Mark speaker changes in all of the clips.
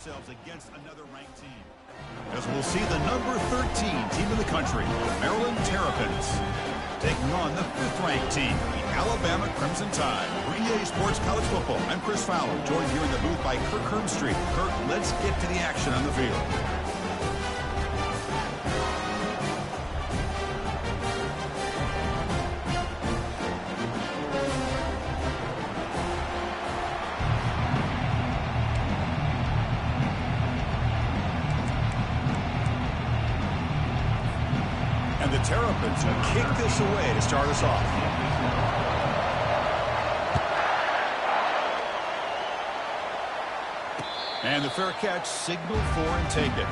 Speaker 1: themselves against another ranked team. As we'll see the number 13 team in the country, the Maryland Terrapins, taking on the 5th-ranked team, the Alabama Crimson Tide. For EA Sports College Football, I'm Chris Fowler, joined here in the booth by Kirk Hermstreet. Kirk, let's get to the action on the field. And the Terrapins will kick this away to start us off. And the fair catch, signal for and take it.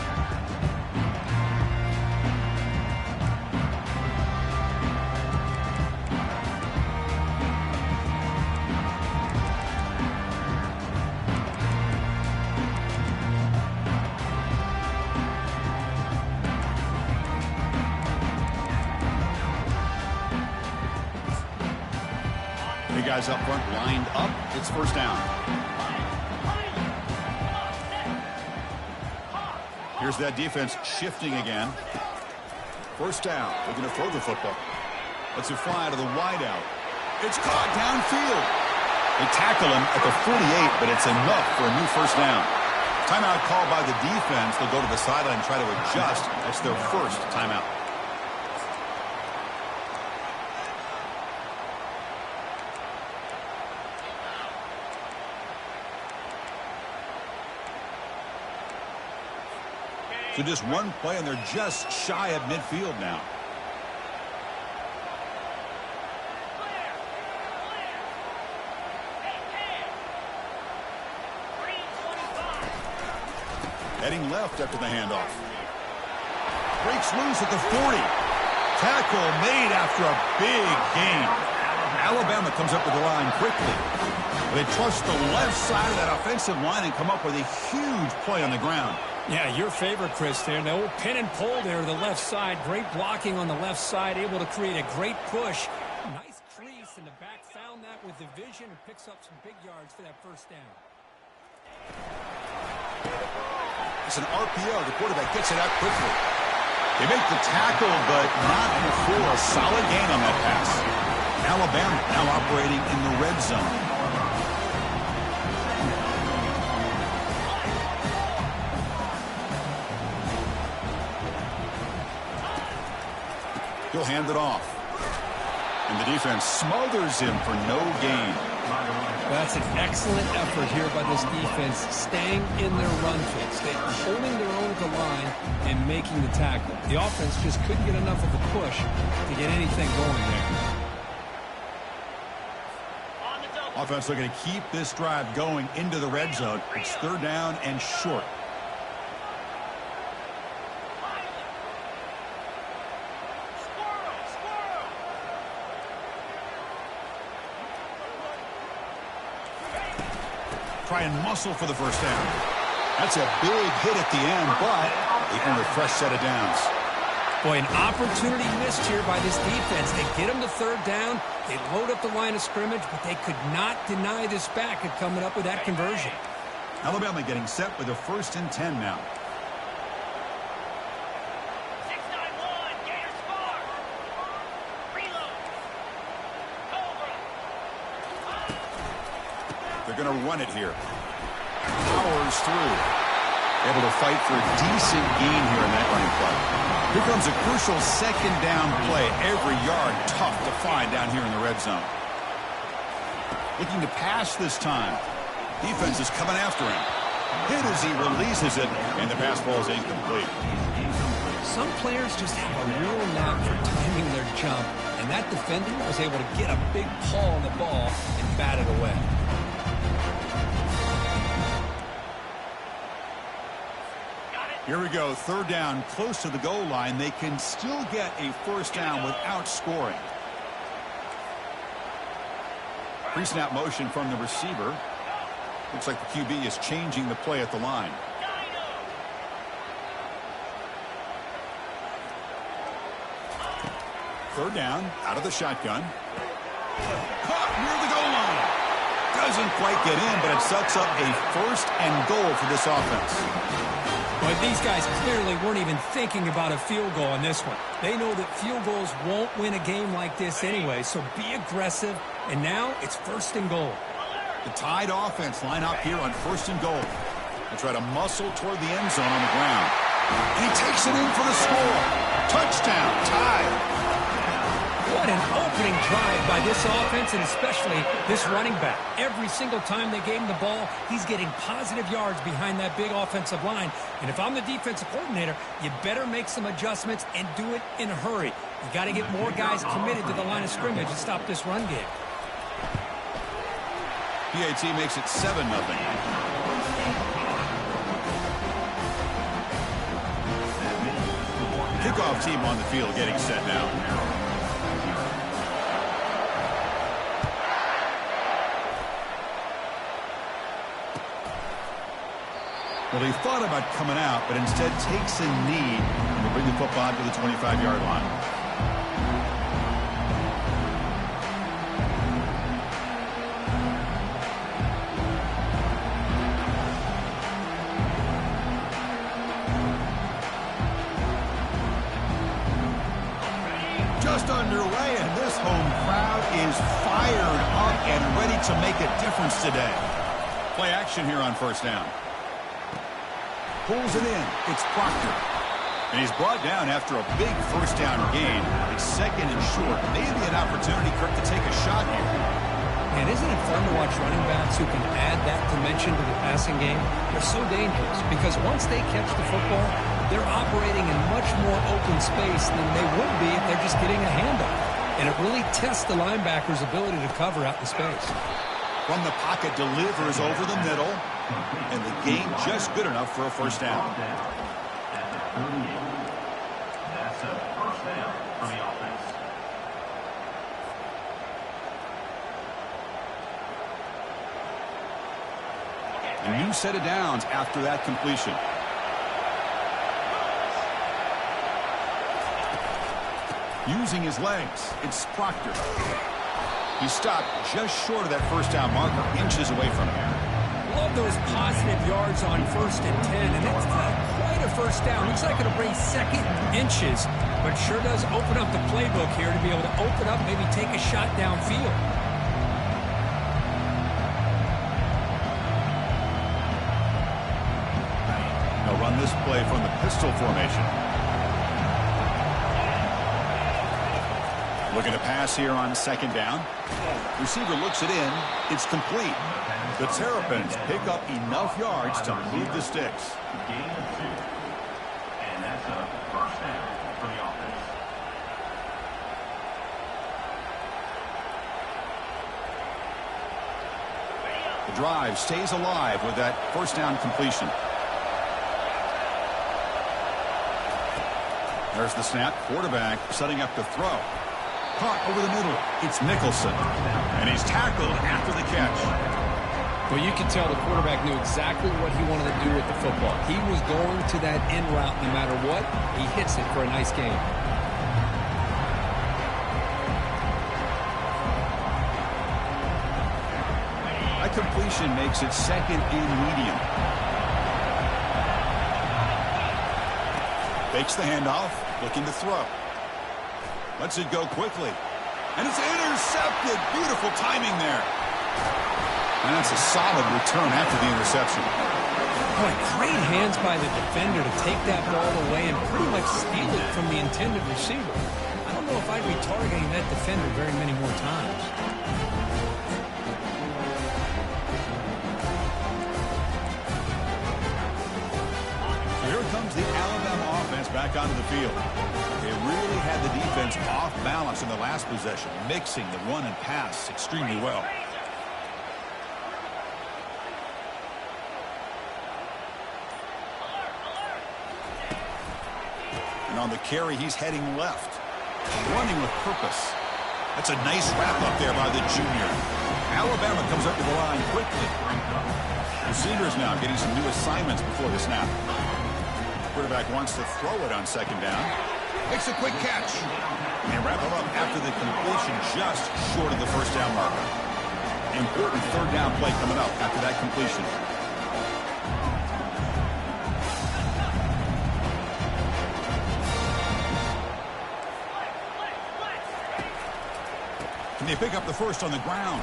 Speaker 1: The guys up front lined up. It's first down. Here's that defense shifting again. First down. Looking to throw the football. Lets it fly to the wideout. It's caught downfield. They tackle him at the 48, but it's enough for a new first down. Timeout called by the defense. They'll go to the sideline and try to adjust. That's their first timeout. So just one play, and they're just shy of midfield now. Heading left after the handoff. Breaks loose at the 40. Tackle made after a big gain. Alabama comes up with the line quickly. They trust the left side of that offensive line and come up with a huge play on the ground.
Speaker 2: Yeah, your favorite, Chris, there. The old pin and pull there to the left side. Great blocking on the left side, able to create a great push. Nice crease in the back. Found that with the vision and picks up some big yards for that first down.
Speaker 1: It's an RPO. The quarterback gets it out quickly. They make the tackle, but not before a solid gain on that pass. Alabama now operating in the red zone. He'll hand it off. And the defense smothers him for no gain.
Speaker 2: That's an excellent effort here by this defense, staying in their run fix. They're holding their own at the line and making the tackle. The offense just couldn't get enough of a push to get anything going there.
Speaker 1: Offense looking to keep this drive going into the red zone. It's third down and short. Try and muscle for the first down. That's a big hit at the end, but they earn a fresh set of downs.
Speaker 2: Boy, an opportunity missed here by this defense. They get them to third down. They load up the line of scrimmage, but they could not deny this back at coming up with that conversion.
Speaker 1: Alabama getting set with a 1st and 10 now. They're going to run it here. Powers through. Able to fight for a decent gain here in that running play. Here comes a crucial second down play. Every yard tough to find down here in the red zone. Looking to pass this time. Defense is coming after him. Hit as he releases it, and the pass ball is incomplete.
Speaker 2: Some players just have a real knack for timing their jump, and that defender was able to get a big paw on the ball and bat it away.
Speaker 1: Here we go, third down, close to the goal line. They can still get a first down without scoring. Pre-snap motion from the receiver. Looks like the QB is changing the play at the line. Third down, out of the shotgun. Caught near the goal line. Doesn't quite get in, but it sets up a 1st and goal for this offense.
Speaker 2: But these guys clearly weren't even thinking about a field goal on this one. They know that field goals won't win a game like this anyway, so be aggressive. And now it's 1st and goal.
Speaker 1: The Tide offense line up here on 1st and goal. They try to muscle toward the end zone on the ground. And he takes it in for the score. Touchdown, Tide.
Speaker 2: What an opening drive by this offense, and especially this running back. Every single time they gave him the ball, he's getting positive yards behind that big offensive line. And if I'm the defensive coordinator, you better make some adjustments and do it in a hurry. You got to get more guys committed to the line of scrimmage to stop this run game.
Speaker 1: PAT makes it 7-0. Kickoff team on the field getting set now. Well, he thought about coming out, but instead takes a knee and will bring the football to the 25-yard line. Just underway, and this home crowd is fired up and ready to make a difference today. Play action here on 1st down. Pulls it in. It's Proctor. And he's brought down after a big 1st down gain. It's 2nd and short. Maybe an opportunity, Kirk, to take a shot here.
Speaker 2: And isn't it fun to watch running backs who can add that dimension to the passing game? They're so dangerous because once they catch the football, they're operating in much more open space than they would be if they're just getting a handoff. And it really tests the linebacker's ability to cover out in space.
Speaker 1: From the pocket, delivers over the middle. And the gain just good enough for a 1st down.
Speaker 3: That's a 1st down for the offense.
Speaker 1: A new set of downs after that completion. Using his legs, it's Proctor. He stopped just short of that 1st down marker, inches away from him.
Speaker 2: Love those positive yards on 1st and 10, and it's not quite a 1st down. Looks like it'll bring 2nd inches, but sure does open up the playbook here to be able to open up, maybe take a shot downfield.
Speaker 1: They'll run this play from the pistol formation. Looking to pass here on 2nd down. Receiver looks it in. It's complete. The Terrapins pick up enough yards to move the sticks.
Speaker 3: Gain of 2. And that's a 1st down for the offense.
Speaker 1: The drive stays alive with that 1st down completion. There's the snap. Quarterback setting up to throw. Caught over the middle. It's Nicholson. And he's tackled after the catch.
Speaker 2: Well, you can tell the quarterback knew exactly what he wanted to do with the football. He was going to that end route no matter what. He hits it for a nice gain.
Speaker 1: That completion makes it 2nd and medium. Fakes the handoff, looking to throw. Lets it go quickly. And it's intercepted. Beautiful timing there. And that's a solid return after the interception.
Speaker 2: Boy, great hands by the defender to take that ball away and pretty much steal it from the intended receiver. I don't know if I'd be targeting that defender very many more times.
Speaker 1: Here comes the Alabama offense back onto the field. They really had the defense off balance in the last possession, mixing the run and pass extremely well. And on the carry, he's heading left, running with purpose. That's a nice wrap up there by the junior. Alabama comes up to the line quickly. Receivers now getting some new assignments before the snap. Quarterback wants to throw it on 2nd down. Makes a quick catch. And wrap him up after the completion just short of the 1st down marker. Important third down play coming up after that completion. Can they pick up the first on the ground?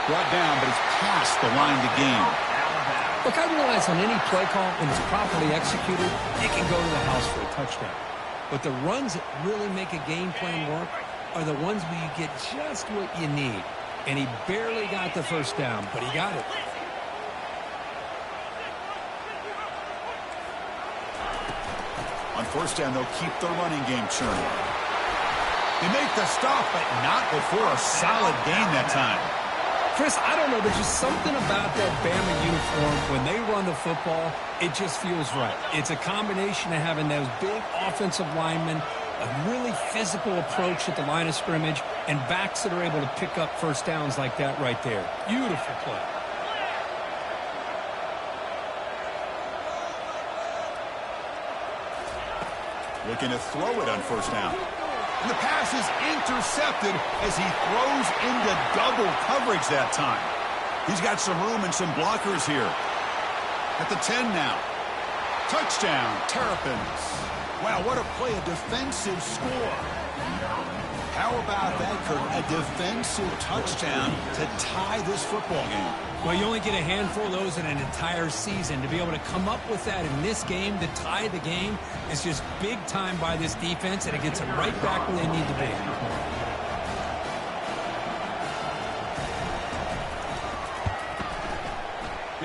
Speaker 1: Brought down, but it's past the line to gain.
Speaker 2: Look, I realize on any play call, when it's properly executed, it can go to the house for a touchdown. But the runs that really make a game plan work are the ones where you get just what you need. And he barely got the first down, but he got it.
Speaker 1: On first down, they'll keep the running game churning. They make the stop, but not before a solid gain that time.
Speaker 2: Chris, I don't know. There's just something about that Bama uniform. When they run the football, it just feels right. It's a combination of having those big offensive linemen, a really physical approach at the line of scrimmage, and backs that are able to pick up first downs like that right there. Beautiful play.
Speaker 1: Looking to throw it on first down. And the pass is intercepted as he throws into double coverage that time. He's got some room and some blockers here. At the 10 now. Touchdown, Terrapins. Wow, what a play, a defensive score. How about that, Kurt? A defensive touchdown to tie this football game.
Speaker 2: Well, you only get a handful of those in an entire season. To be able to come up with that in this game, to tie the game, is just big time by this defense, and it gets them right back where they need to be.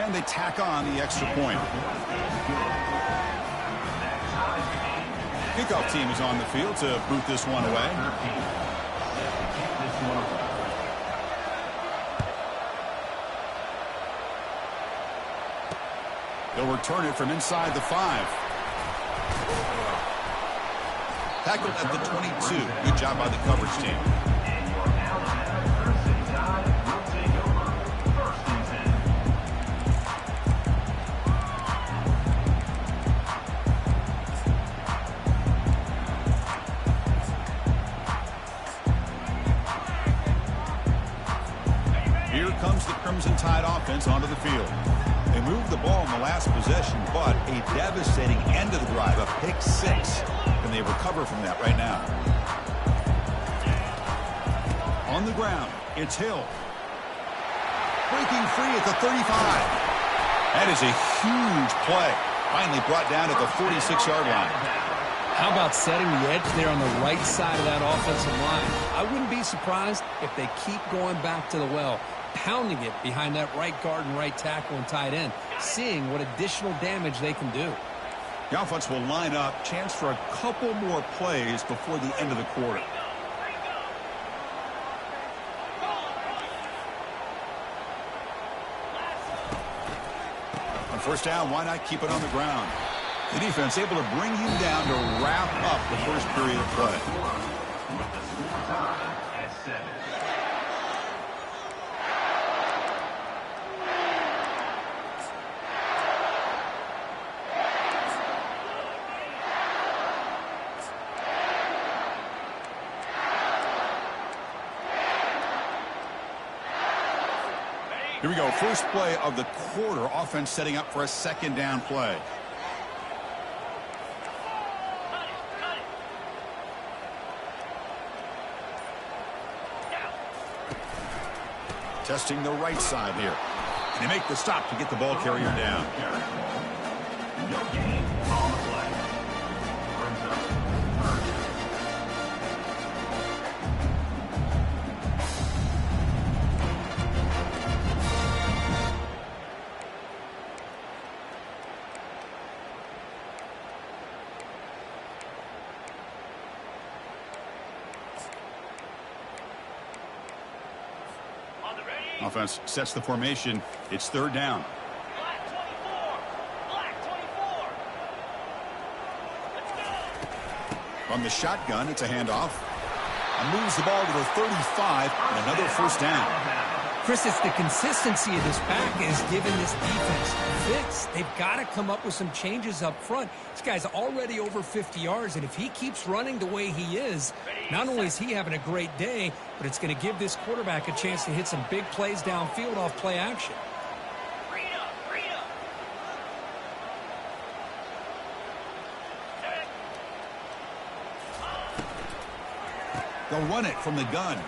Speaker 1: And they tack on the extra point. Kickoff team is on the field to boot this one away. They'll return it from inside the 5. Tackled at the 22. Good job by the coverage team. Here comes the Crimson Tide offense onto the field. They moved the ball in the last possession, but a devastating end of the drive, a pick 6. And they recover from that right now. On the ground, it's Hill. Breaking free at the 35. That is a huge play. Finally brought down at the 46-yard line.
Speaker 2: How about setting the edge there on the right side of that offensive line? I wouldn't be surprised if they keep going back to the well, pounding it behind that right guard and right tackle and tight end, seeing what additional damage they can do.
Speaker 1: The offense will line up, chance for a couple more plays before the end of the quarter. On first down, why not keep it on the ground? The defense able to bring him down to wrap up the first period of play. Here we go, first play of the quarter. Offense setting up for a second down play. Testing the right side here. And they make the stop to get the ball carrier down.
Speaker 3: No gain on the play. Brings up first.
Speaker 1: Offense sets the formation. It's third down.
Speaker 4: Black 24. Black 24. Let's go.
Speaker 1: From the shotgun, it's a handoff. And moves the ball to the 35 and another first down.
Speaker 2: Chris, it's the consistency of this back is giving this defense fits. They've got to come up with some changes up front. This guy's already over 50 yards, and if he keeps running the way he is, not only is he having a great day, but it's going to give this quarterback a chance to hit some big plays downfield off play action.
Speaker 1: They'll run it from the gun.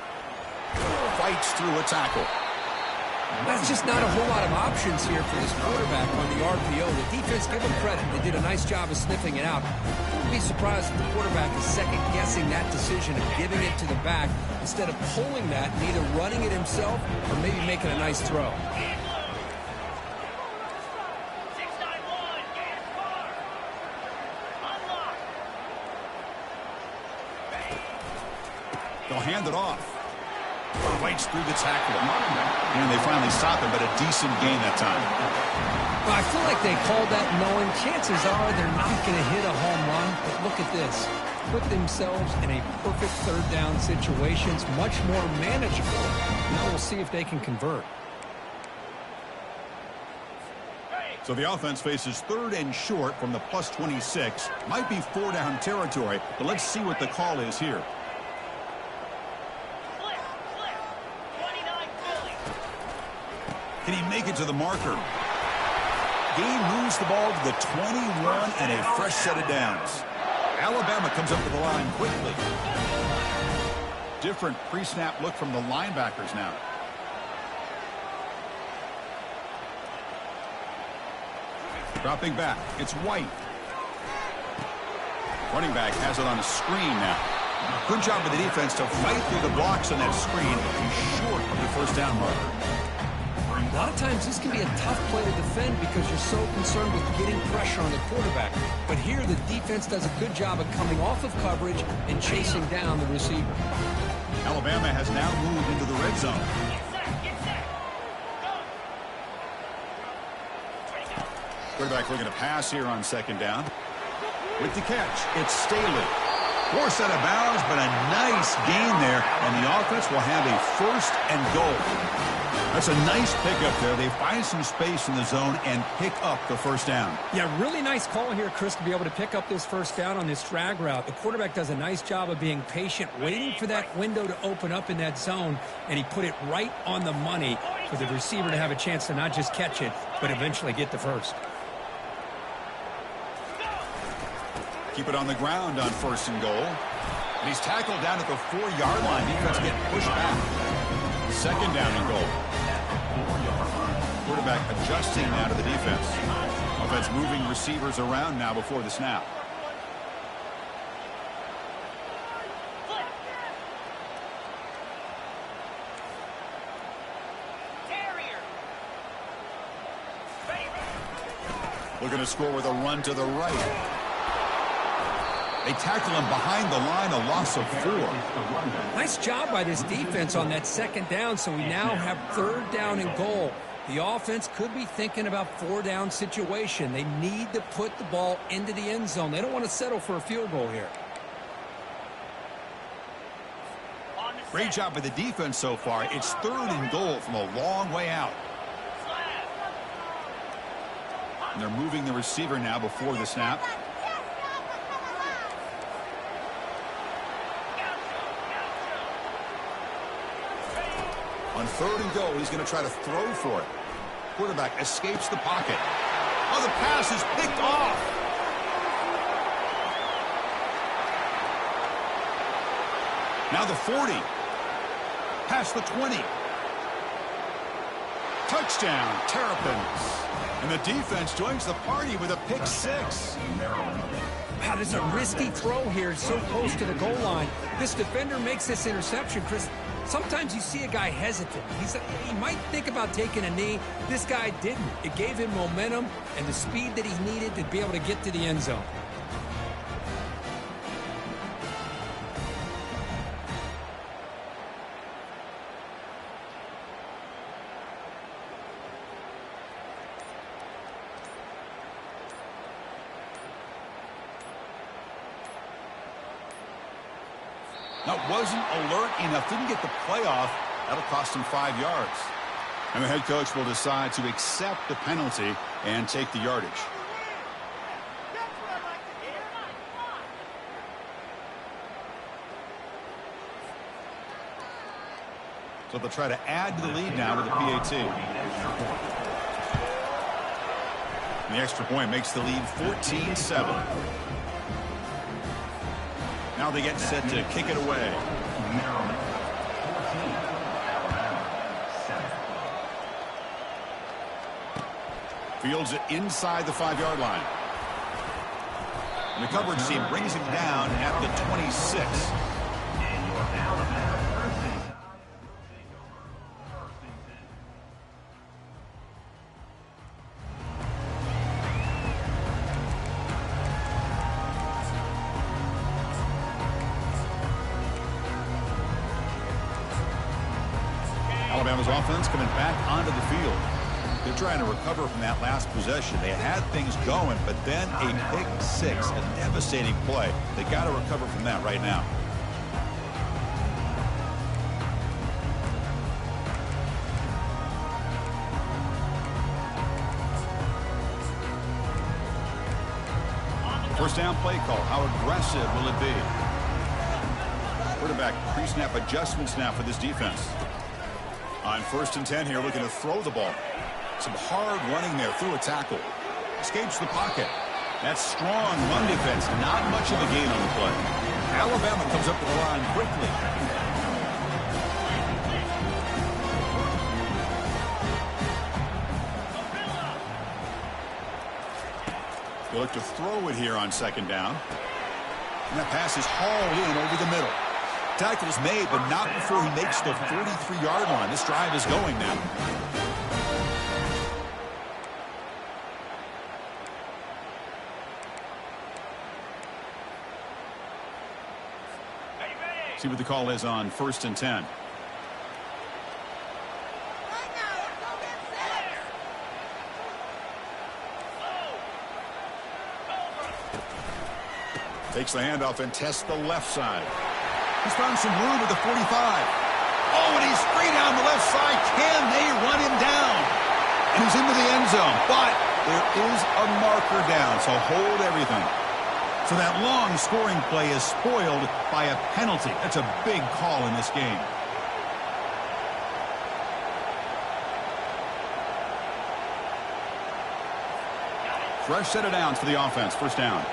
Speaker 1: Fights through a tackle.
Speaker 2: That's just not a whole lot of options here for this quarterback on the RPO. The defense, give them credit. They did a nice job of sniffing it out. Wouldn't be surprised if the quarterback is second-guessing that decision of giving it to the back instead of pulling that and either running it himself or maybe making a nice throw.
Speaker 1: They'll hand it off. Fights through the tackle. And they finally stop him, but a decent gain that time.
Speaker 2: Well, I feel like they called that knowing chances are they're not going to hit a home run. But look at this. Put themselves in a perfect third down situations, much more manageable. Now we'll see if they can convert.
Speaker 1: So the offense faces 3rd and short from the plus 26. Might be 4-down territory, but let's see what the call is here. Can he make it to the marker? Gain moves the ball to the 21 and a fresh set of downs. Alabama comes up to the line quickly. Different pre-snap look from the linebackers now. Dropping back, it's White. Running back has it on a screen now. Good job of the defense to fight through the blocks on that screen. He's short of the first down marker.
Speaker 2: A lot of times this can be a tough play to defend because you're so concerned with getting pressure on the quarterback. But here the defense does a good job of coming off of coverage and chasing down the receiver.
Speaker 1: Alabama has now moved into the red zone. Quarterback looking to pass here on 2nd down. With the catch, it's Staley. Forced out of bounds, but a nice gain there, and the offense will have a 1st and goal. That's a nice pickup there. They find some space in the zone and pick up the 1st down.
Speaker 2: Yeah, really nice call here, Chris, to be able to pick up this 1st down on this drag route. The quarterback does a nice job of being patient, waiting for that window to open up in that zone, and he put it right on the money for the receiver to have a chance to not just catch it, but eventually get the 1st.
Speaker 1: Keep it on the ground on 1st and goal. And he's tackled down at the 4-yard line. Defense getting pushed back. 2nd down and goal. Quarterback adjusting now to the defense. Offense moving receivers around now before the snap. Looking to score with a run to the right. They tackle him behind the line, a loss of 4.
Speaker 2: Nice job by this defense on that 2nd down, so we now have 3rd down and goal. The offense could be thinking about 4-down situation. They need to put the ball into the end zone. They don't want to settle for a field goal here.
Speaker 1: Great job by the defense so far. It's 3rd and goal from a long way out. And they're moving the receiver now before the snap. On 3rd and goal, he's going to try to throw for it. Quarterback escapes the pocket. Oh, the pass is picked off. Now the 40. Past the 20. Touchdown, Terrapins. And the defense joins the party with a pick 6.
Speaker 2: Wow, this is a risky throw here. It's so close to the goal line. This defender makes this interception, Chris. Sometimes you see a guy hesitant. He might think about taking a knee. This guy didn't. It gave him momentum and the speed that he needed to be able to get to the end zone.
Speaker 1: That wasn't alert enough. Didn't get the playoff. That'll cost him 5 yards. And the head coach will decide to accept the penalty and take the yardage. So they'll try to add to the lead now with the PAT. And the extra point makes the lead 14-7. Now they get set to kick it away. Fields it inside the 5-yard line. And the coverage team brings him down at the 26. Alabama's offense coming back onto the field. They're trying to recover from that last possession. They had things going, but then a pick six, a devastating play. They got to recover from that right now. First down play call. How aggressive will it be? Quarterback pre-snap adjustments now for this defense. On 1st and 10 here, looking to throw the ball. Some hard running there through a tackle. Escapes the pocket. That strong run defense, not much of a gain on the play. Alabama comes up to the line quickly. They look to throw it here on 2nd down. And that pass is hauled in over the middle. Tackle is made, but not before he makes the 43-yard line. This drive is going now. See what the call is on 1st and 10. Takes the handoff and tests the left side. He's found some room at the 45. Oh, and he's free down the left side. Can they run him down? And he's into the end zone. But there is a marker down, so hold everything. So that long scoring play is spoiled by a penalty. That's a big call in this game. Fresh set of downs for the offense. First down.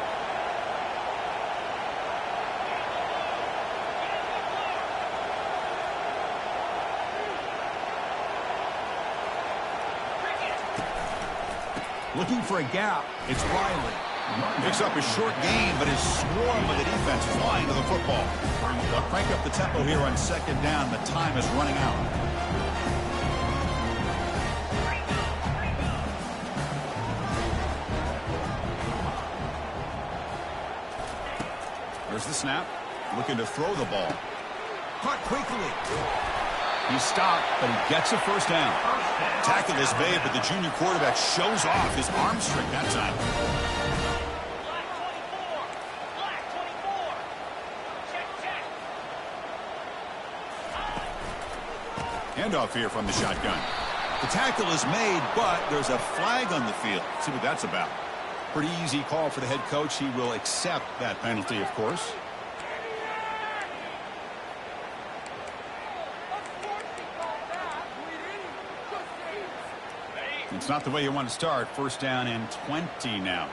Speaker 1: Looking for a gap. It's Riley. Picks up a short gain, but is swarmed by the defense flying to the football. They'll crank up the tempo here on 2nd down. The time is running out. There's the snap. Looking to throw the ball. Caught quickly. He stopped, but he gets a first down. Tackle is made, but the junior quarterback shows off his arm strength that time.
Speaker 4: Black 24. Check.
Speaker 1: Handoff here from the shotgun. The tackle is made, but there's a flag on the field. See what that's about. Pretty easy call for the head coach. He will accept that penalty, of course. It's not the way you want to start. First down and 20 now.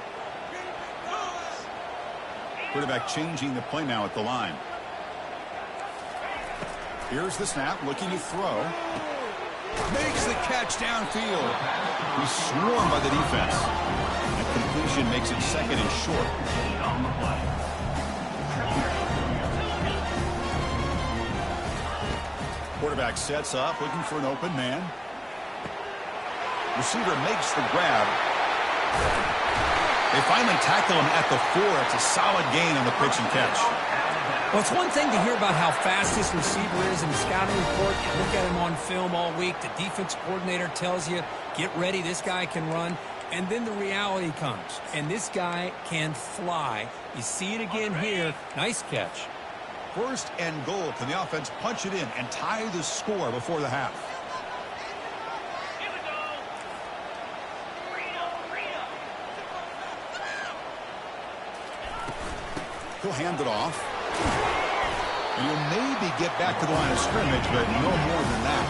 Speaker 1: Quarterback changing the play now at the line. Here's the snap, looking to throw. Makes the catch downfield. He's swarmed by the defense. That completion makes it 2nd and short. Quarterback sets up, looking for an open man. Receiver makes the grab. They finally tackle him at the 4. It's a solid gain on the pitch and catch.
Speaker 2: Well, it's one thing to hear about how fast this receiver is in the scouting report. You look at him on film all week. The defense coordinator tells you, get ready, this guy can run. And then the reality comes, and this guy can fly. You see it again here. Nice catch.
Speaker 1: 1st and goal. Can the offense punch it in and tie the score before the half? He'll hand it off. And he'll maybe get back to the line of scrimmage, but no more than that.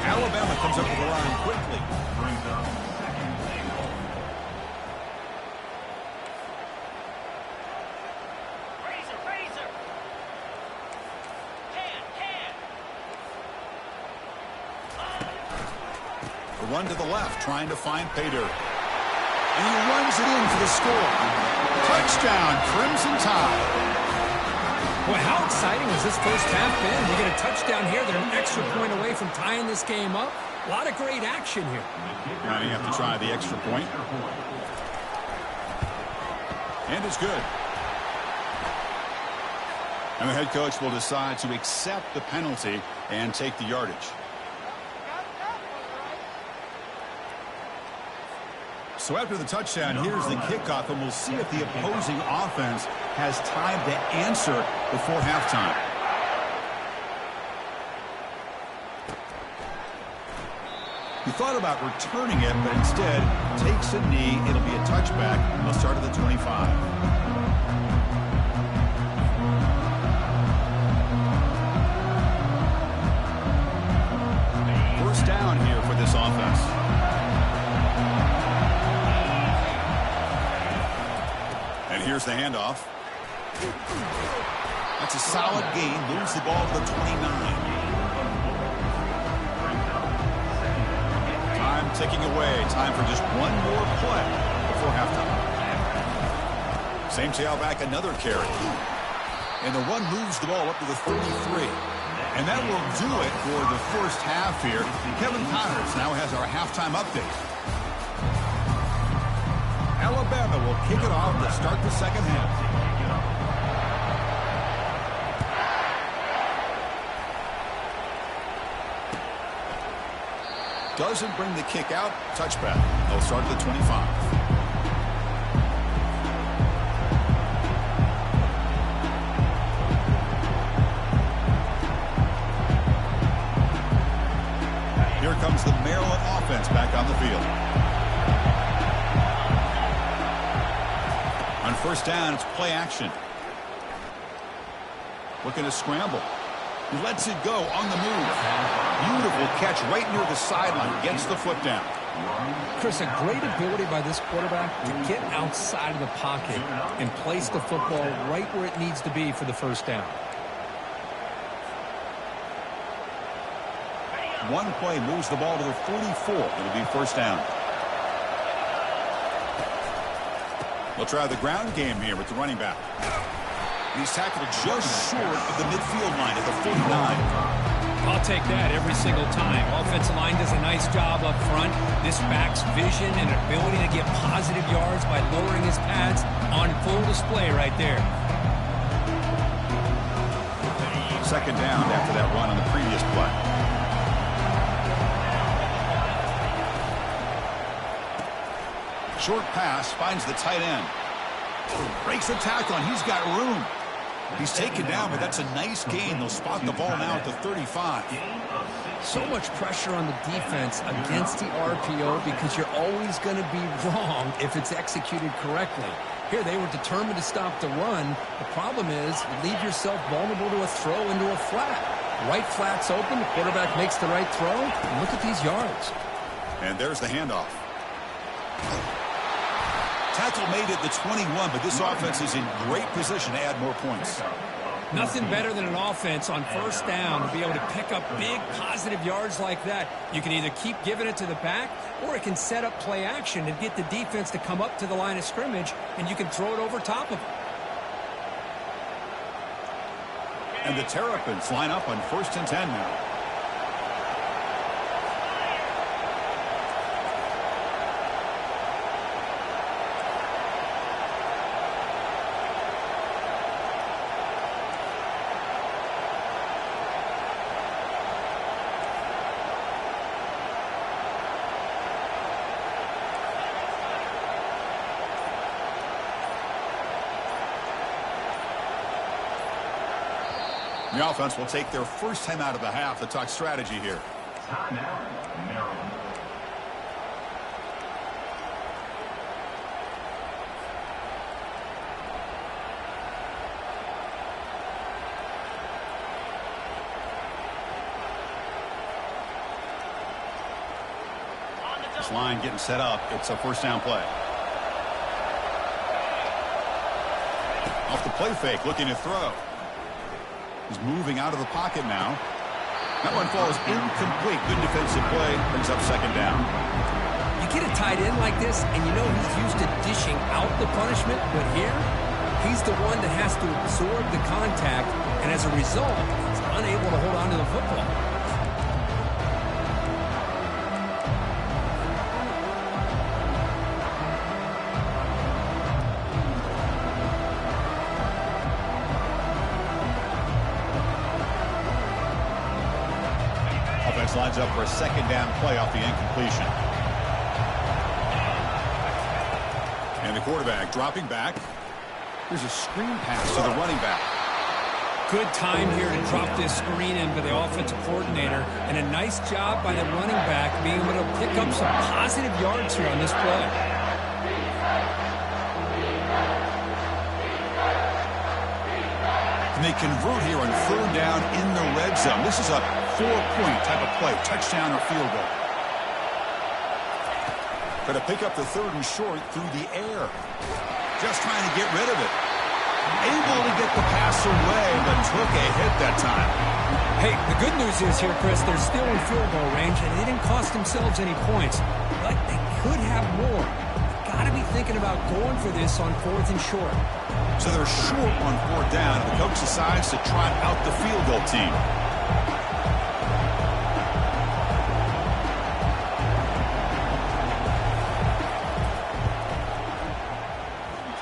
Speaker 1: Alabama comes up with the line quickly.
Speaker 3: Brings up second and goal.
Speaker 4: Razor. Can.
Speaker 1: The run to the left, trying to find pay dirt. And he runs it in for the score. Touchdown, Crimson Tide.
Speaker 2: Boy, how exciting has this first half been? They get a touchdown here. They're an extra point away from tying this game up. A lot of great action here.
Speaker 1: Now you have to try the extra point. And it's good. And the head coach will decide to accept the penalty and take the yardage. So after the touchdown, here's the kickoff, and we'll see if the opposing offense has time to answer before halftime. He thought about returning it, but instead takes a knee. It'll be a touchback. They'll start at the 25. First down here for this offense. And here's the handoff. That's a solid gain. Moves the ball to the 29. Time ticking away. Time for just one more play before halftime. Same tailback, another carry. And the run moves the ball up to the 33. And that will do it for the first half here. Kevin Connors now has our halftime update. Alabama will kick it off to start the second half. Doesn't bring the kick out. Touchback. They'll start at the 25. Here comes the Maryland offense back on the field. On first down, it's play action. Looking to scramble. He lets it go on the move. Beautiful catch right near the sideline. Gets the foot down.
Speaker 2: Chris, a great ability by this quarterback to get outside of the pocket and place the football right where it needs to be for the first down.
Speaker 1: One play moves the ball to the 44. It'll be first down. They'll try the ground game here with the running back. He's tackled just short of the midfield line at the 49.
Speaker 2: I'll take that every single time. Offensive line does a nice job up front. This back's vision and ability to get positive yards by lowering his pads on full display right there.
Speaker 1: Second down after that run on the previous play. Short pass finds the tight end. Breaks the tackle, and he's got room. He's taken down, but that's a nice gain. They'll spot the ball now at the 35.
Speaker 2: So much pressure on the defense against the RPO because you're always going to be wrong if it's executed correctly. Here, they were determined to stop the run. The problem is you leave yourself vulnerable to a throw into a flat. Right flat's open. The quarterback makes the right throw. And look at these yards.
Speaker 1: And there's the handoff. Tackle made at the 21, but this offense is in great position to add more points.
Speaker 2: Nothing better than an offense on first down to be able to pick up big positive yards like that. You can either keep giving it to the back, or it can set up play action and get the defense to come up to the line of scrimmage, and you can throw it over top of them.
Speaker 1: And the Terrapins line up on 1st and 10 now. The offense will take their first time out of the half to talk strategy here.
Speaker 3: Time out, Maryland.
Speaker 1: This line getting set up. It's a first down play. Off the play fake, looking to throw. He's moving out of the pocket now. That one falls incomplete. Good defensive play. Brings up second down.
Speaker 2: You get a tight end like this, and you know he's used to dishing out the punishment, but here, he's the one that has to absorb the contact, and as a result, he's unable to hold on to the football.
Speaker 1: Offense lines up for a second down play off the incompletion. And the quarterback dropping back. Here's a screen pass to the running back.
Speaker 2: Good time here to drop this screen in by the offensive coordinator, and a nice job by the running back being able to pick up some positive yards here on this play.
Speaker 1: And they convert here on third down in the red zone. This is a 4-point type of play, touchdown or field goal. Going to pick up the third and short through the air. Just trying to get rid of it. Able to get the pass away, but took a hit that time.
Speaker 2: Hey, the good news is here, Chris, they're still in field goal range, and they didn't cost themselves any points, but they could have more. Got to be thinking about going for this on fourth and short.
Speaker 1: So they're short on fourth down, and the coach decides to trot out the field goal team.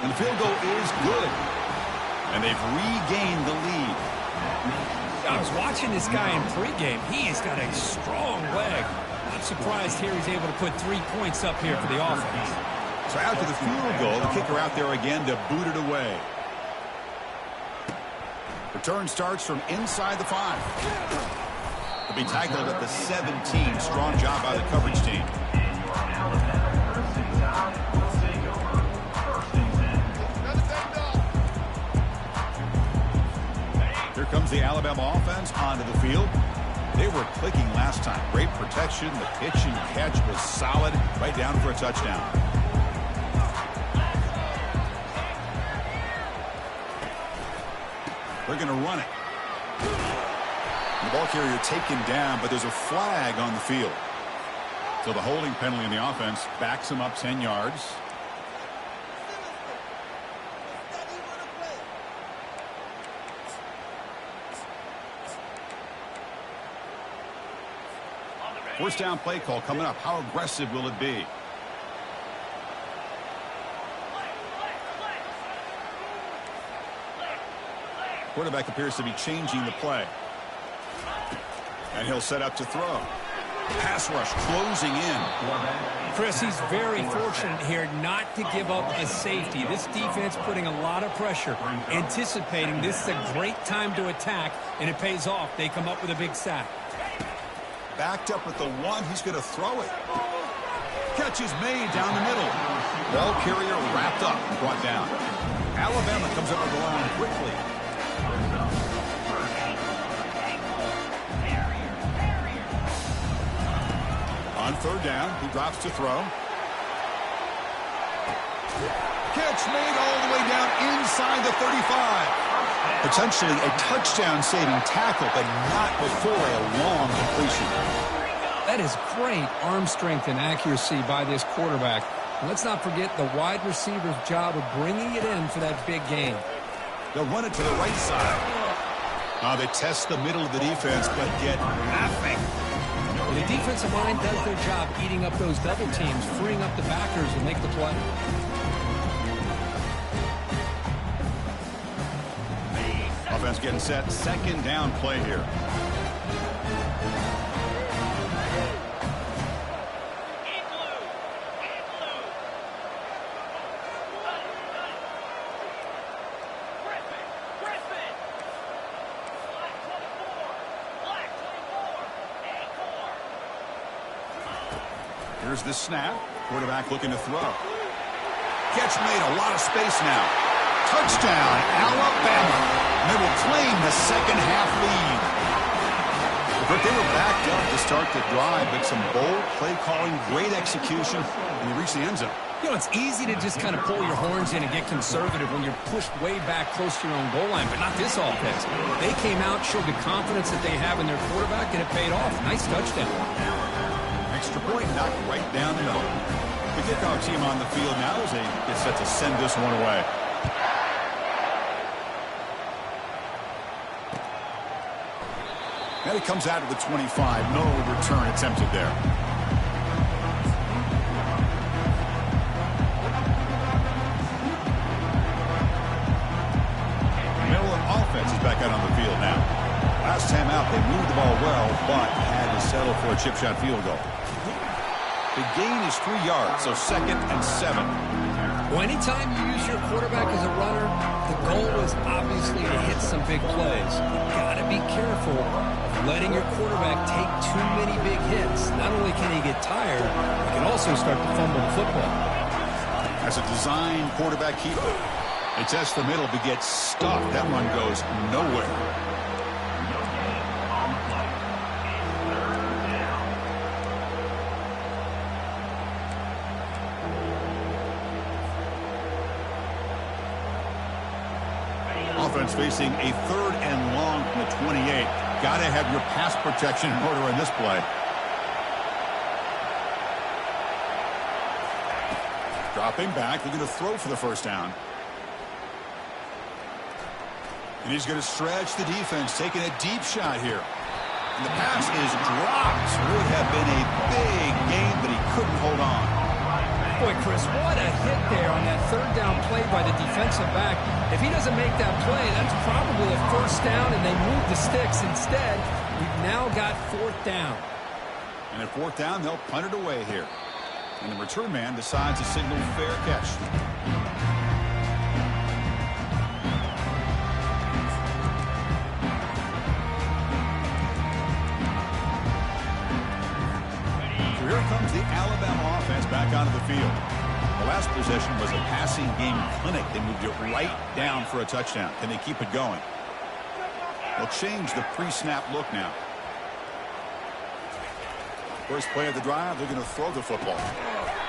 Speaker 1: And the field goal is good. And they've regained the lead.
Speaker 2: I was watching this guy in pregame. He has got a strong leg. Not surprised here he's able to put 3 points up here for the offense.
Speaker 1: So after the field goal, the kicker out there again to boot it away. Return starts from inside the 5. He'll be tackled at the 17. Strong job by the coverage team. Here comes the Alabama offense onto the field. They were clicking last time. Great protection. The pitch and catch was solid. Right down for a touchdown. They're going to run it. The ball carrier taken down, but there's a flag on the field. So the holding penalty in the offense backs him up 10 yards. First down play call coming up. How aggressive will it be? Quarterback appears to be changing the play. And he'll set up to throw. Pass rush closing in.
Speaker 2: Chris, he's very fortunate here not to give up a safety. This defense putting a lot of pressure, anticipating this is a great time to attack, and it pays off. They come up with a big sack.
Speaker 1: Backed up at the 1. He's going to throw it. Catch is made down the middle. Ball carrier wrapped up and brought down. Alabama comes up with the line quickly. On third down, he drops to throw. Catch made all the way down inside the 35. Potentially a touchdown-saving tackle, but not before a long completion.
Speaker 2: That is great arm strength and accuracy by this quarterback. And let's not forget the wide receiver's job of bringing it in for that big game.
Speaker 1: They'll run it to the right side. They test the middle of the defense, but get nothing.
Speaker 2: Well, the defensive line does their job eating up those double teams, freeing up the backers to make the play.
Speaker 1: Offense getting set. Second down play here. Here's the snap. Quarterback looking to throw. Catch made. A lot of space now. Touchdown, Alabama. They will claim the second half lead. The But they were backed up to start the drive, but some bold play calling, great execution, and they reached the end zone.
Speaker 2: You know, it's easy to just kind of pull your horns in and get conservative when you're pushed way back close to your own goal line, but not this offense. They came out, showed the confidence that they have in their quarterback, and it paid off. Nice touchdown.
Speaker 1: Extra point knocked right down the middle. The kickoff team on the field now as they get set to send this one away. And it comes out of the 25. No return attempted there. Maryland offense is back out on the field now. Last time out, they moved the ball well, but had to settle for a chip shot field goal. The gain is 3 yards, so 2nd and 7.
Speaker 2: Well, anytime you use your quarterback as a runner, the goal is obviously to hit some big plays. You've got to be careful of letting your quarterback take too many big hits. Not only can he get tired, he can also start to fumble the football.
Speaker 1: As a design quarterback keeper, it tests the middle but gets stuck. That run goes nowhere. Offense facing a 3rd and long from the 28. Got to have your pass protection in order in this play. Dropping back, they're going to throw for the first down. And he's going to stretch the defense, taking a deep shot here. And the pass is dropped. Would have been a big gain, but he couldn't hold on.
Speaker 2: Boy, Chris, what a hit there on that 3rd down play by the defensive back. If he doesn't make that play, that's probably a 1st down, and they move the sticks. Instead, we've now got 4th down.
Speaker 1: And at 4th down, they'll punt it away here. And the return man decides to signal fair catch. So here comes the Alabama offense back onto the field. The last possession was a passing game clinic. They moved it right down for a touchdown. Can they keep it going? They'll change the pre-snap look now. First play of the drive, they're going to throw the football.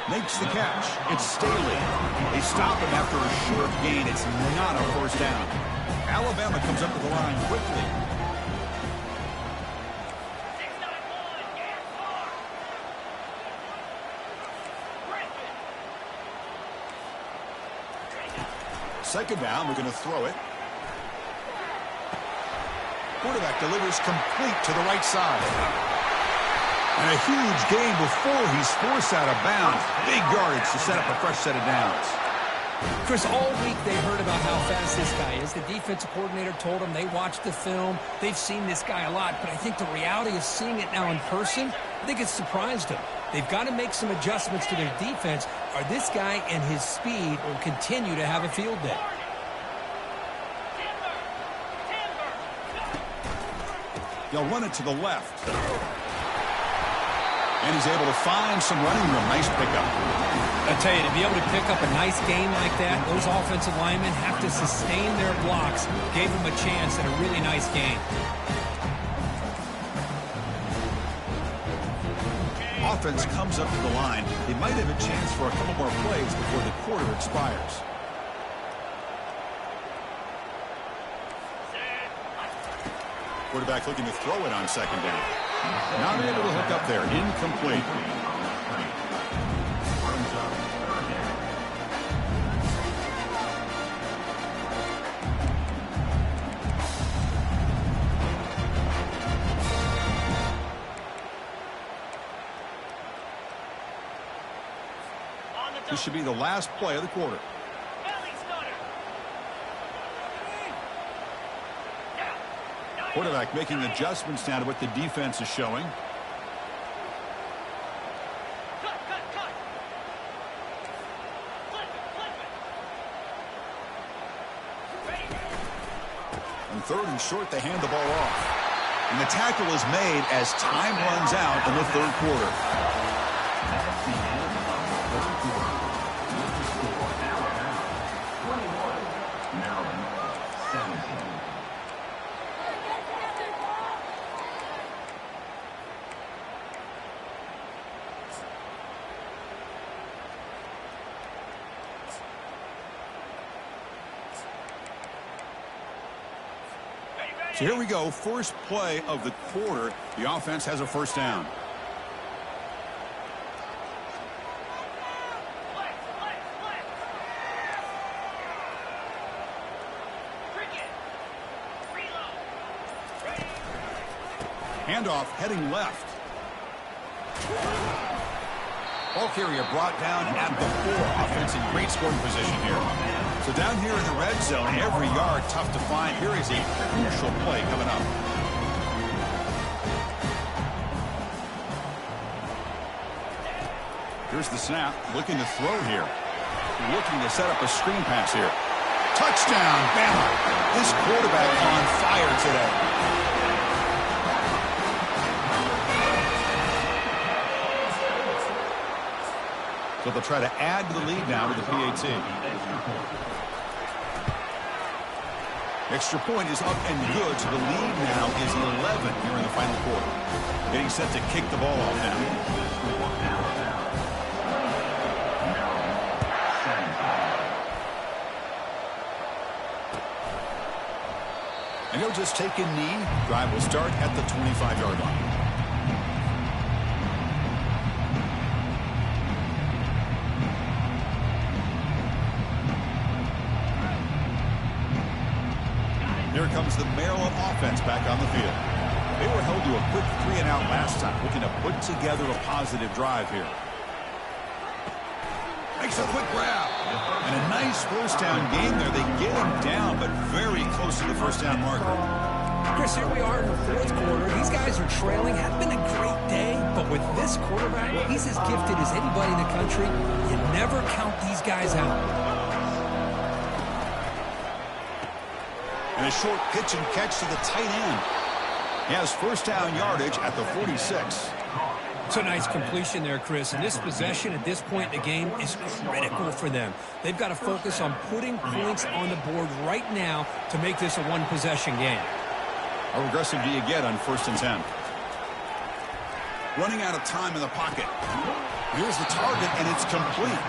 Speaker 1: Makes the catch. It's Staley. They stop him after a short gain. It's not a 1st down. Alabama comes up to the line quickly. Second down, we're going to throw it. Quarterback delivers complete to the right side. And a huge gain before he's forced out of bounds. Big yardage to set up a fresh set of downs.
Speaker 2: Chris, all week they heard about how fast this guy is. The defensive coordinator told them they watched the film. They've seen this guy a lot. But I think the reality of seeing it now in person, I think it's surprised them. They've got to make some adjustments to their defense, or this guy and his speed will continue to have a field day.
Speaker 1: They'll run it to the left. And he's able to find some running room. Nice pickup.
Speaker 2: I tell you, to be able to pick up a nice game like that, those offensive linemen have to sustain their blocks. Gave them a chance at a really nice game.
Speaker 1: Offense comes up to the line. They might have a chance for a couple more plays before the quarter expires. Quarterback looking to throw it on 2nd down. Not able to hook up there. Incomplete. This should be the last play of the quarter. Quarterback making adjustments now to what the defense is showing. And 3rd and short, they hand the ball off. And the tackle is made as time runs out in the 3rd quarter. So here we go, first play of the quarter. The offense has a first down. Handoff heading left. Ball carrier brought down at the 4. Offense in great scoring position here. So down here in the red zone, every yard tough to find. Here is a crucial play coming up. Here's the snap, looking to throw here. Looking to set up a screen pass here. Touchdown, Bama. This quarterback on fire today. So they'll try to add to the lead now with the PAT. Extra point is up and good, so the lead now is 11 here in the final quarter. Getting set to kick the ball off now. And he'll just take a knee. Drive will start at the 25-yard line. Here comes the Maryland offense back on the field. They were held to a quick 3-and-out last time, looking to put together a positive drive here. Makes a quick grab. And a nice first down game there. They get him down, but very close to the first down marker.
Speaker 2: Chris, here we are in the fourth quarter. These guys are trailing. Had been a great day, but with this quarterback, he's as gifted as anybody in the country. You never count these guys out.
Speaker 1: And a short pitch and catch to the tight end. He has first down yardage at the 46.
Speaker 2: It's a nice completion there, Chris. And this possession at this point in the game is critical for them. They've got to focus on putting points on the board right now to make this a one-possession game.
Speaker 1: How aggressive do you get on 1st and 10? Running out of time in the pocket. Here's the target, and it's complete.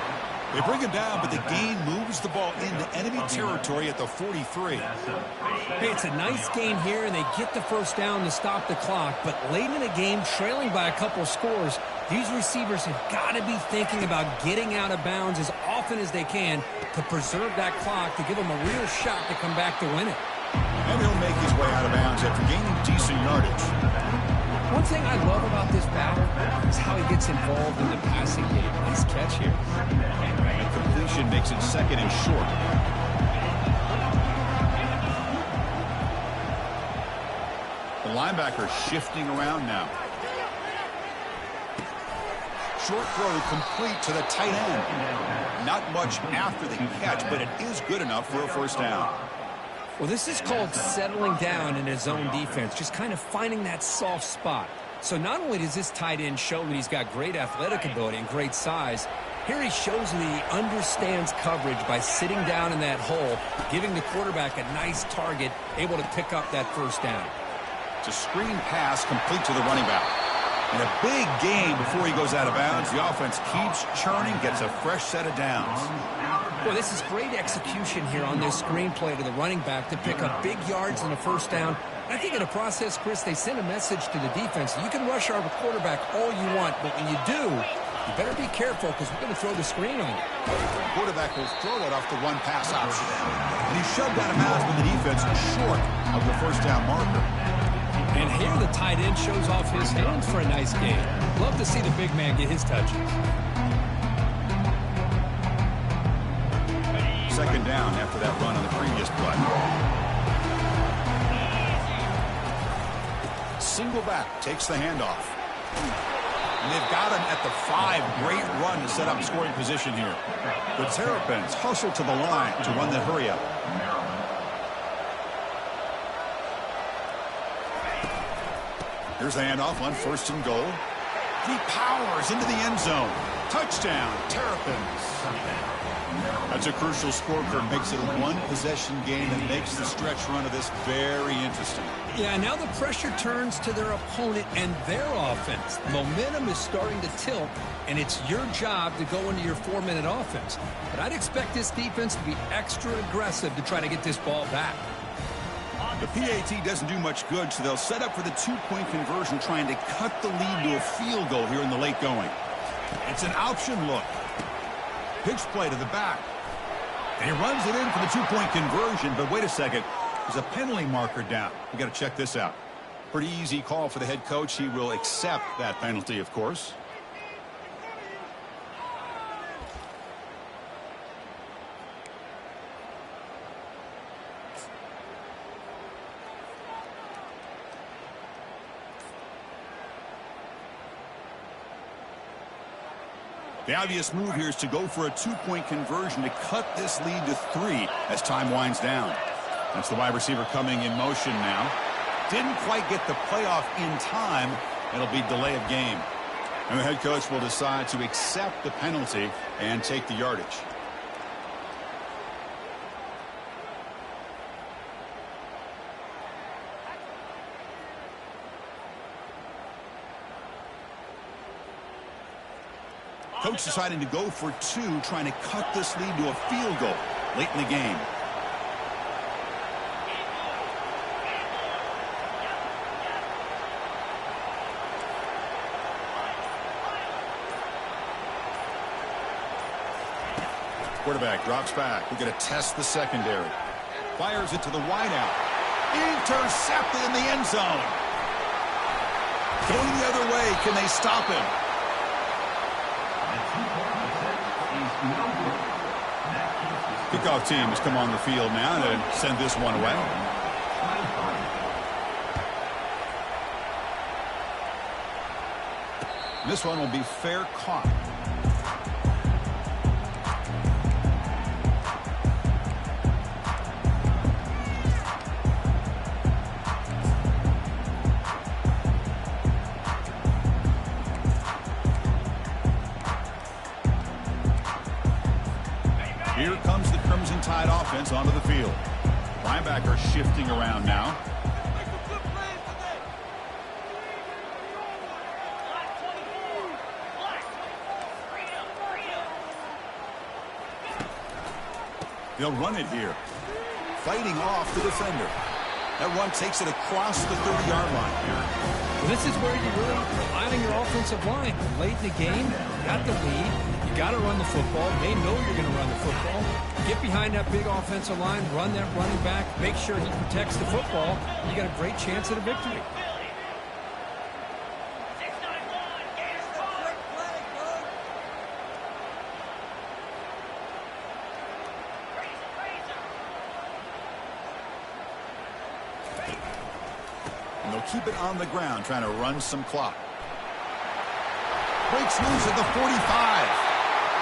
Speaker 1: They bring him down, but the gain moves the ball into enemy territory at the 43.
Speaker 2: Hey, it's a nice gain here, and they get the first down to stop the clock. But late in the game, trailing by a couple scores, these receivers have got to be thinking about getting out of bounds as often as they can to preserve that clock, to give them a real shot to come back to win it.
Speaker 1: And he'll make his way out of bounds after gaining decent yardage.
Speaker 2: One thing I love about this battle is how he gets involved in the passing game. Nice catch here.
Speaker 1: And completion makes it 2nd and short. The linebacker shifting around now. Short throw complete to the tight end. Not much after the catch, but it is good enough for a first down.
Speaker 2: Well, this is called settling down in his zone defense, just kind of finding that soft spot. So not only does this tight end show that he's got great athletic ability and great size, here he shows that he understands coverage by sitting down in that hole, giving the quarterback a nice target, able to pick up that first down.
Speaker 1: It's a screen pass complete to the running back. And a big gain before he goes out of bounds. The offense keeps churning, gets a fresh set of downs.
Speaker 2: Well, this is great execution here on this screenplay to the running back to pick up big yards and a first down. I think in the process, Chris, they send a message to the defense. You can rush our quarterback all you want, but when you do, you better be careful because we're going to throw the screen on you.
Speaker 1: The quarterback will throw it off the one-pass option. And he shoved out of bounds with the defense short of the first down marker.
Speaker 2: And here the tight end shows off his hands for a nice game. Love to see the big man get his touches.
Speaker 1: 2nd down after that run on the previous play. Single back takes the handoff. And they've got him at the 5. Great run to set up scoring position here. The Terrapins hustle to the line to run the hurry up. Here's the handoff on 1st and goal. He powers into the end zone. Touchdown, Terrapins. That's a crucial scorecard. Makes it a one-possession game and makes the stretch run of this very interesting.
Speaker 2: Yeah, now the pressure turns to their opponent and their offense. Momentum is starting to tilt, and it's your job to go into your 4-minute offense. But I'd expect this defense to be extra aggressive to try to get this ball back.
Speaker 1: The PAT doesn't do much good, so they'll set up for the two-point conversion, trying to cut the lead to a field goal here in the late going. It's an option look. Pitch play to the back. And he runs it in for the two-point conversion, but wait a second. There's a penalty marker down. We got to check this out. Pretty easy call for the head coach. He will accept that penalty, of course. The obvious move here is to go for a two-point conversion to cut this lead to 3 as time winds down. That's the wide receiver coming in motion now. Didn't quite get the playoff in time. It'll be delay of game. And the head coach will decide to accept the penalty and take the yardage. Coach deciding to go for 2, trying to cut this lead to a field goal late in the game. Quarterback drops back. We're going to test the secondary. Fires it to the wideout. Intercepted in the end zone. Going the other way. Can they stop him? Kickoff team has come on the field now to send this one away. This one will be fair caught. Here comes the Crimson Tide offense onto the field. Linebacker shifting around now. They'll run it here. Fighting off the defender. That run takes it across the 30-yard line.
Speaker 2: Well, this is where you really rely on your offensive line. Late in the game, you got the lead. You got to run the football. They know you're going to run the football. Get behind that big offensive line, run that running back, make sure he protects the football. You got a great chance at a victory.
Speaker 1: And they'll keep it on the ground, trying to run some clock. Breaks loose at the 45.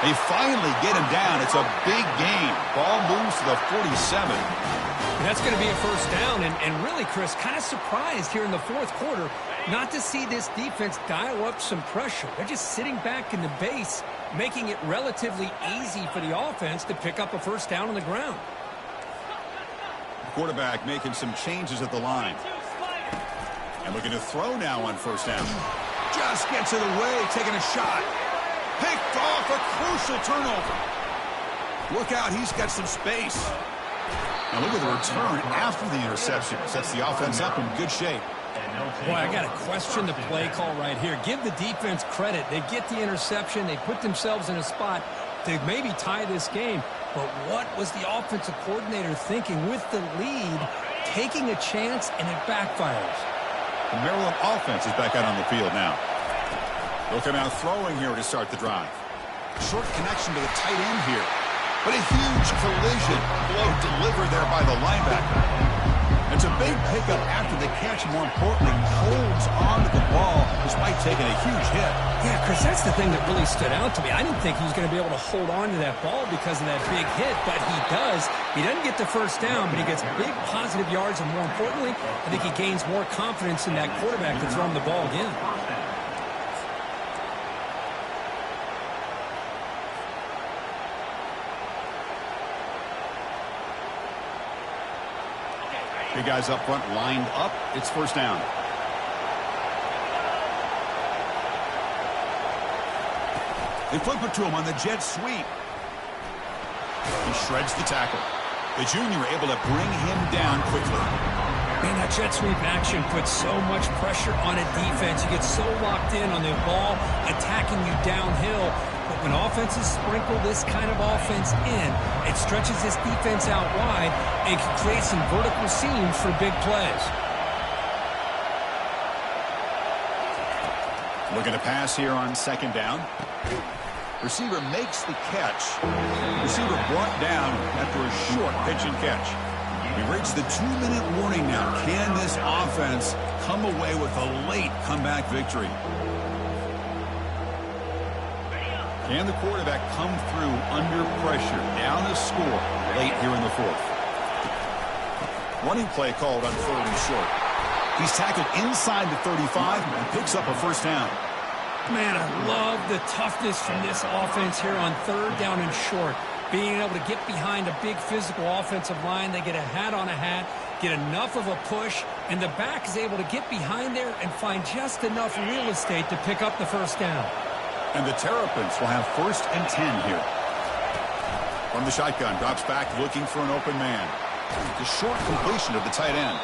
Speaker 1: They finally get him down. It's a big game. Ball moves to the 47.
Speaker 2: And that's going to be a first down. And really, Chris, kind of surprised here in the fourth quarter not to see this defense dial up some pressure. They're just sitting back in the base, making it relatively easy for the offense to pick up a first down on the ground.
Speaker 1: Quarterback making some changes at the line. And looking to throw now on first down. Just gets it away, taking a shot. Picked off, a crucial turnover. Look out, he's got some space. Now look at the return after the interception. Sets the offense up in good shape.
Speaker 2: Boy, I got to question the play call right here. Give the defense credit. They get the interception. They put themselves in a spot to maybe tie this game. But what was the offensive coordinator thinking with the lead, taking a chance, and it backfires?
Speaker 1: The Maryland offense is back out on the field now. They'll come out throwing here to start the drive. Short connection to the tight end here. But a huge collision. Blow delivered there by the linebacker. It's a big pickup after the catch. More importantly, holds on to the ball despite taking a huge hit.
Speaker 2: Yeah, Chris, that's the thing that really stood out to me. I didn't think he was going to be able to hold on to that ball because of that big hit, but he does. He doesn't get the first down, but he gets big positive yards, and more importantly, I think he gains more confidence in that quarterback to throw him the ball again.
Speaker 1: Big guys up front lined up. It's first down. They flip it to him on the jet sweep. He shreds the tackle. The junior able to bring him down quickly.
Speaker 2: Man, that jet sweep action puts so much pressure on a defense. You get so locked in on the ball attacking you downhill. But when offenses sprinkle this kind of offense in, it stretches this defense out wide and can create some vertical seams for big plays.
Speaker 1: Looking to pass here on second down. Receiver makes the catch. Receiver brought down after a short pitch and catch. We reached the 2-minute warning now. Can this offense come away with a late comeback victory? Can the quarterback come through under pressure, down a score late here in the fourth? Running play called on 3rd and short. He's tackled inside the 35 and picks up a first down.
Speaker 2: Man, I love the toughness from this offense here on 3rd down and short. Being able to get behind a big physical offensive line, they get a hat on a hat, get enough of a push, and the back is able to get behind there and find just enough real estate to pick up the first down.
Speaker 1: And the Terrapins will have 1st and 10 here. From the shotgun, drops back looking for an open man. The short completion of the tight end.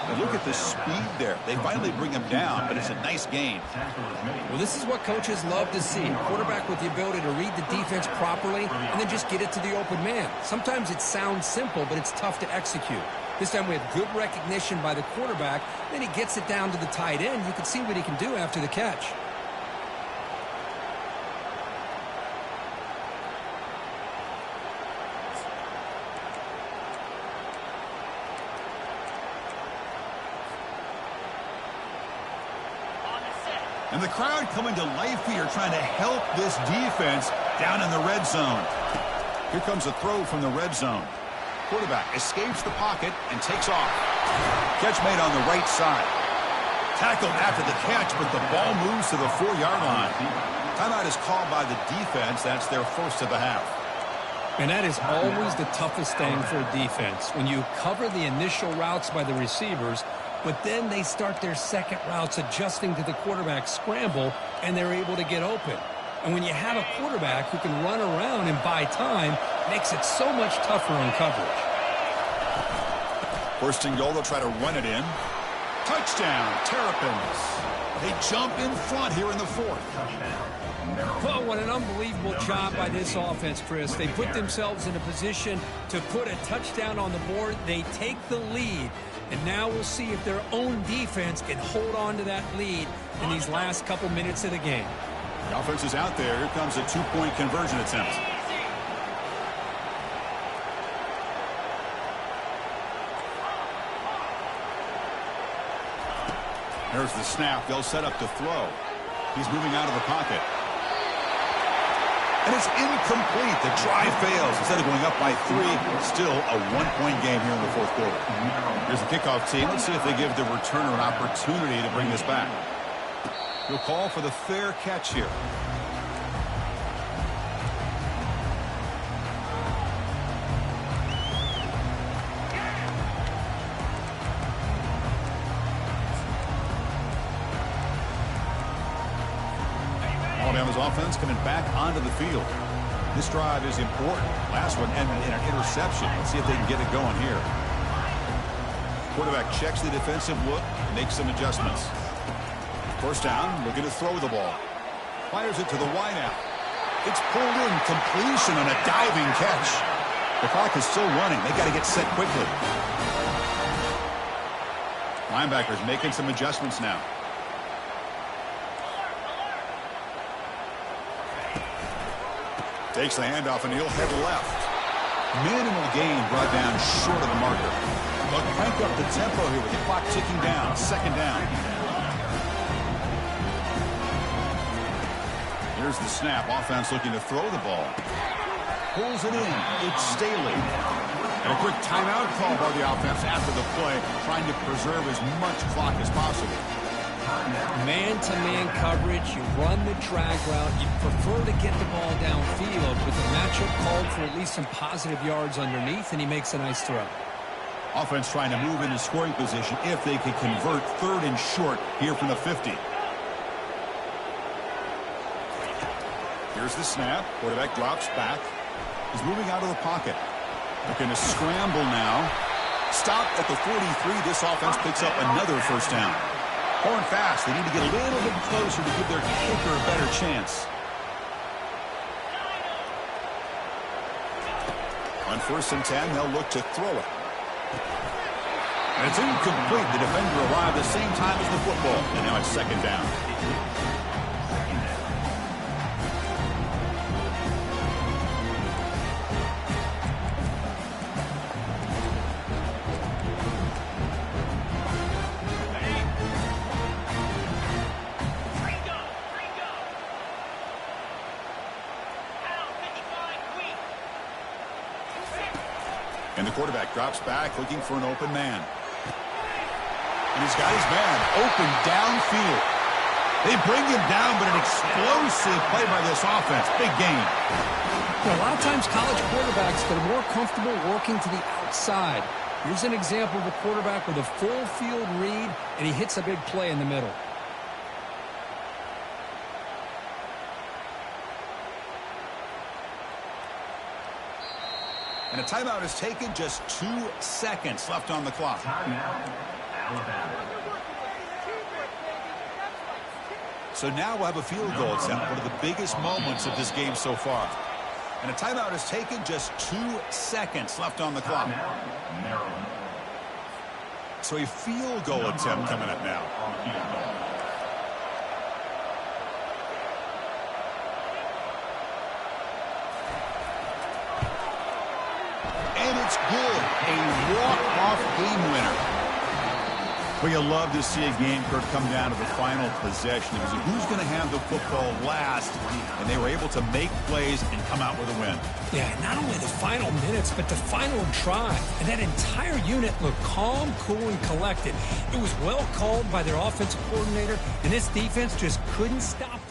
Speaker 1: And look at the speed there. They finally bring him down, but it's a nice gain.
Speaker 2: Well, this is what coaches love to see. A quarterback with the ability to read the defense properly and then just get it to the open man. Sometimes it sounds simple, but it's tough to execute. This time we have good recognition by the quarterback. Then he gets it down to the tight end. You can see what he can do after the catch.
Speaker 1: And the crowd coming to life here, trying to help this defense down in the red zone. Here comes a throw from the red zone. Quarterback escapes the pocket and takes off. Catch made on the right side. Tackled after the catch, but the ball moves to the 4-yard line. Timeout is called by the defense. That's their first of the half.
Speaker 2: And that is always the toughest thing for a defense. When you cover the initial routes by the receivers, but then they start their second routes adjusting to the quarterback scramble, and they're able to get open. And when you have a quarterback who can run around and buy time, it makes it so much tougher on coverage.
Speaker 1: 1st and goal, they'll try to run it in. Touchdown, Terrapins. They jump in front here in the 4th.
Speaker 2: Oh, what an unbelievable job by this offense, Chris. They put themselves in a position to put a touchdown on the board. They take the lead. And now we'll see if their own defense can hold on to that lead in these last couple minutes of the game.
Speaker 1: The offense is out there. Here comes a 2-point conversion attempt. There's the snap. They'll set up to throw. He's moving out of the pocket. And it's incomplete. The try fails. Instead of going up by 3, still a 1-point game here in the 4th quarter. Here's the kickoff team. Let's see if they give the returner an opportunity to bring this back. He'll call for the fair catch here. Alabama's offense coming back onto the field. This drive is important. Last one ended in an interception. Let's see if they can get it going here. Quarterback checks the defensive look, makes some adjustments. 1st down, looking to throw the ball. Fires it to the wideout. It's pulled in, completion on a diving catch. The clock is still running. They got to get set quickly. Linebackers making some adjustments now. Takes the handoff and he'll head left. Minimal gain brought down short of the marker. But crank up the tempo here with the clock ticking down. 2nd down. Here's the snap. Offense looking to throw the ball. Pulls it in. It's Staley. And a quick timeout call by the offense after the play, trying to preserve as much clock as possible.
Speaker 2: Man-to-man coverage, you run the drag route, you prefer to get the ball downfield, but the matchup called for at least some positive yards underneath, and he makes a nice throw.
Speaker 1: Offense trying to move into scoring position if they can convert 3rd and short here from the 50. Here's the snap. Quarterback drops back. He's moving out of the pocket. Looking to scramble now. Stop at the 43. This offense picks up another first down. Going fast. They need to get a little bit closer to give their kicker a better chance. On 1st and 10, they'll look to throw it. And it's incomplete. The defender arrived the same time as the football. And now it's 2nd down. And the quarterback drops back looking for an open man. And he's got his man open downfield. They bring him down, but an explosive play by this offense. Big gain.
Speaker 2: A lot of times college quarterbacks, they're more comfortable working to the outside. Here's an example of a quarterback with a full field read, and he hits a big play in the middle.
Speaker 1: And a timeout is taken, just 2 seconds left on the clock.
Speaker 3: Timeout, Alabama.
Speaker 1: So now we'll have a field goal attempt, one of the biggest moments of this game so far. And a timeout is taken, just 2 seconds left on the clock.
Speaker 3: Timeout, Maryland.
Speaker 1: So a field goal attempt coming up now.
Speaker 3: On field goal.
Speaker 1: And it's good. A walk-off game winner. Well, you love to see a game, Kurt, come down to the final possession. It was who's going to have the football last, and they were able to make plays and come out with a win.
Speaker 2: Yeah, not only the final minutes, but the final drive. And that entire unit looked calm, cool, and collected. It was well called by their offensive coordinator, and this defense just couldn't stop them.